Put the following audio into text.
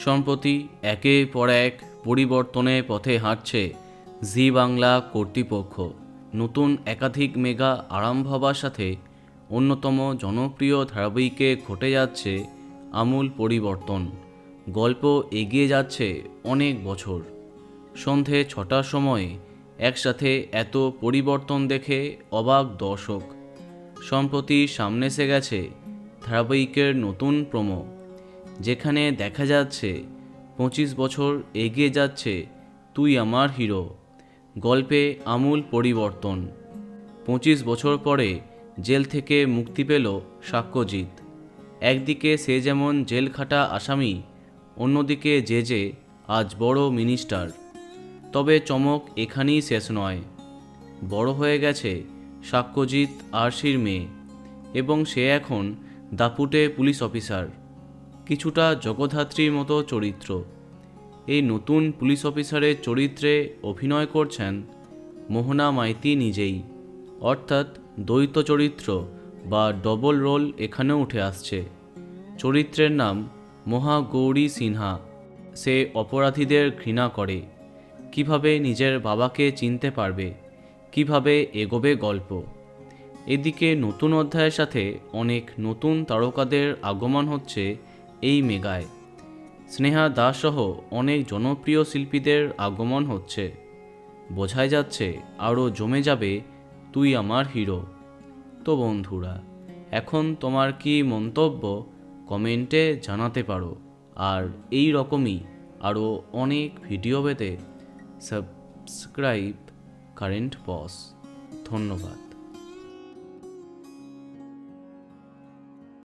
সম্প্রতি একের পর এক পরিবর্তনের পথে হাঁটছে জি বাংলা কর্তৃপক্ষ। নতুন একাধিক মেগা আরম্ভ হবার সাথে অন্যতম জনপ্রিয় ধারাবাহিকে ঘটে যাচ্ছে আমূল পরিবর্তন। গল্প এগিয়ে যাচ্ছে অনেক বছর। সন্ধে 6টার সময় একসাথে এত পরিবর্তন দেখে অবাক দর্শক। সম্প্রতি সামনে এসে গেছে ধারাবাহিকের নতুন প্রোমো, যেখানে দেখা যাচ্ছে 25 বছর এগিয়ে যাচ্ছে তুই আমার হিরো। গল্পে আমূল পরিবর্তন। 25 বছর পরে জেল থেকে মুক্তি পেল সাক্ষ্যজিৎ। একদিকে সে যেমন জেল খাটা আসামি, অন্যদিকে যে আজ বড় মিনিস্টার। তবে চমক এখানেই শেষ নয়। বড় হয়ে গেছে সাক্ষ্যজিৎ আরশির মেয়ে, এবং সে এখন দাপুটে পুলিশ অফিসার, কিছুটা জগদ্ধাত্রীর মতো চরিত্র। এই নতুন পুলিশ অফিসারের চরিত্রে অভিনয় করছেন মোহনা মাইতি নিজেই, অর্থাৎ দ্বৈত চরিত্র বা ডবল রোল এখানেও উঠে আসছে। চরিত্রের নাম মহাগৌরী সিনহা। সে অপরাধীদের ঘৃণা করে, কিভাবে নিজের বাবাকে চিনতে পারবে, কিভাবে এগোবে গল্প। এদিকে নতুন অধ্যায়ের সাথে অনেক নতুন তারকাদের আগমন হচ্ছে এই মেগায়। স্নেহা দাস সহ অনেক জনপ্রিয় শিল্পীদের আগমন হচ্ছে। বোঝাই যাচ্ছে আরও জমে যাবে তুই আমার হিরো। তো বন্ধুরা, এখন তোমার কি মন্তব্য কমেন্টে জানাতে পারো। আর এই রকমই আরও অনেক ভিডিও পেতে সাবস্ক্রাইব কারেন্ট পজ। ধন্যবাদ।